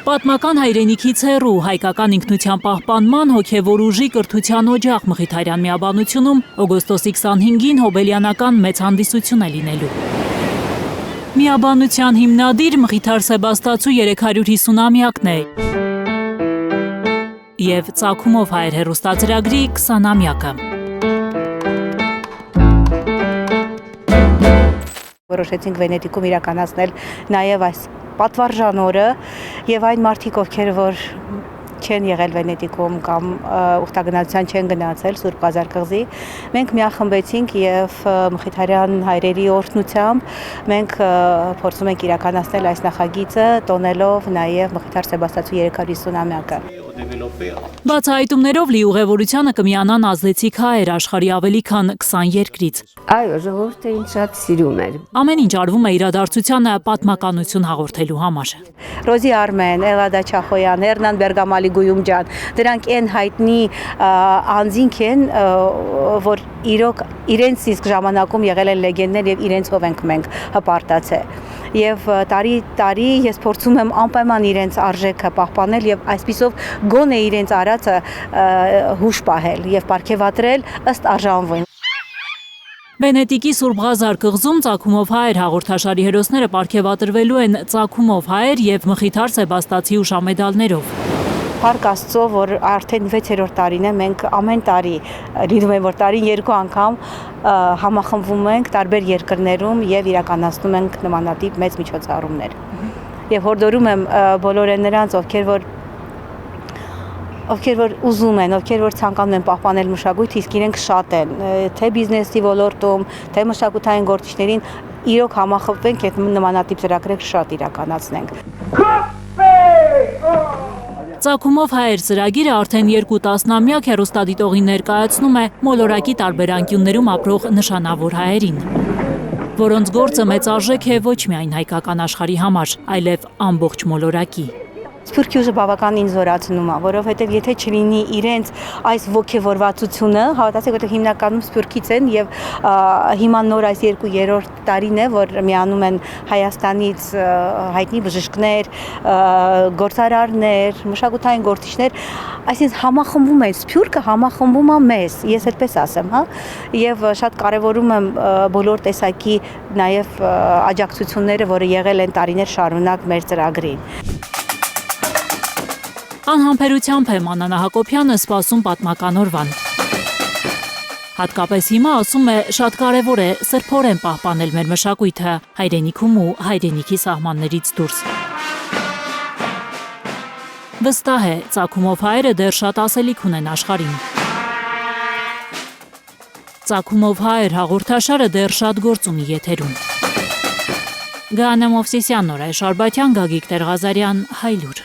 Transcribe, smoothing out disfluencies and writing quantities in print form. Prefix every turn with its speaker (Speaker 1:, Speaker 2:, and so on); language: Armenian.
Speaker 1: Պատմական հայրենիքից հեռու հայկական ինքնության պահպանման հոգևոր ուժի կրթության օջախ Մխիթարյան միաբանությունում օգոստոսի 25-ին հոբելյանական մեծ հանդիսություն է լինելու։ Միաբանության հիմնադիր Մխիթար Սեբաստացու 350-ամյակն է և Ծագումով հայեր հեռուստաձրագրի 20-ամյակը։
Speaker 2: Որոշեցինք Վենետիկում իրականացնել նաև այս պատվարժան օրը եւ այն մարդիկ, ովքեր որ չեն եղել Վենետիկում կամ ուխտագնացության չեն գնացել Սուրբ Կազար կղզի, մենք միախմբեցինք եւ Մխիթարյան հայրերի օրհնությամբ մենք փորձում ենք իրականացնել այս նախագիծը, տոնելով նաև Մխիթար Սեբաստացու 350-ամյակը։
Speaker 1: Բացահայտումներով լի ուղևորությանը կմիանան ազդեցիկ հայեր աշխարհի ավելի քան 20 երկրից։
Speaker 3: Այո, ժողովուրդը ինձ շատ սիրում էր։
Speaker 1: Ամեն ինչ արվում է իրադարձությանը պատմականություն հաղորդելու համար։
Speaker 2: Ռոզի Արմեն, Էլադա Չախոյան, Հեռնան Բերգամալի Գույում ջան, դրանք այն հայտնի անձինք են, որ իրոք իրենց իսկ ժամանակում եղել են լեգենդներ եւ իրենցով ենք մենք հպարտացել։ Եվ տարի ես փորձում եմ անպայման իրենց արժեքը պահպանել եւ այսպիսով գոնե իրենց արածը հուշ պահել եւ պարգեւատրել ըստ արժանվին։
Speaker 1: Վենետիկի Սուրբ Ղազար կղզում Ծագումով հայեր հաղորդաշարի հերոսները պարգևատրվելու են Ծագումով հայեր եւ Մխիթար Սեբաստացի ուշամեդալներով։
Speaker 2: Փառք Աստծո, որ արդեն 6-րդ տարին է, մենք ամեն տարի լինում է, որ տարին 2 անգամ համախմբվում ենք տարբեր երկրներում եւ իրականացնում ենք նմանատիպ մեծ միջոցառումներ։ Եվ հորդորում եմ բոլոր նրանց, ովքեր որ ուզում են, ովքեր որ ցանկանում են պահպանել մշակույթը, իսկ իրենք շատ են, թե բիզնեսի ոլորտում, թե մշակութային գործիչներին, իրոք համախմբվենք եւ նմանատիպ ծրագրեր շատ իրականացնենք։
Speaker 1: Ծագումով հայեր ծրագիրը արդեն 2 տասնամյակ հեռուստադիտողի ներկայացնում է մոլորակի տարբեր անկյուններում ապրող նշանավոր հայերին, որոնց գործը մեծ արժեք է ոչ միայն հայկական աշխարհի համար, այլև ամբողջ մոլորակի։
Speaker 2: Սփյուռքի ուժը բավականին զորացնում է, որովհետև եթե չլինի իրենց այս ոգևորվածությունը, հավատացեք, որտեղ հիմնականում Սփյուռքից են եւ հիմա նոր այս 2-3 տարին է, որ միանում են Հայաստանից հայտնի բժիշկներ, գործարարներ, մշակութային գործիչներ, այսինքն համախմբում են Սփյուռքը, համախմբում է մեզ, ես այդպես ասեմ, հա, եւ շատ կարեւորում եմ բոլոր տեսակի նաեւ աջակցությունները, որը եղել են տարիներ շարունակ մեր ծրագրին։
Speaker 1: Անհամբերությամբ է Մանանա Հակոբյանը սպասում պատմական օրվան։ Հատկապես հիմա ասում է, շատ կարևոր է սրբորեն պահպանել մեր մշակույթը հայրենիքում ու հայրենիքի սահմաններից դուրս։ Վստահ է, Ծագումով հայերը դեռ շատ ասելիք ունեն աշխարհին։ Ծագումով հայեր հաղորդաշարը դեռ շատ գործ ունի եթերում։ Գանե Մովսիսյան, Նորայր Շարբաթյան, Գագիկ Տեր-Ղազարյան, Հայլուր։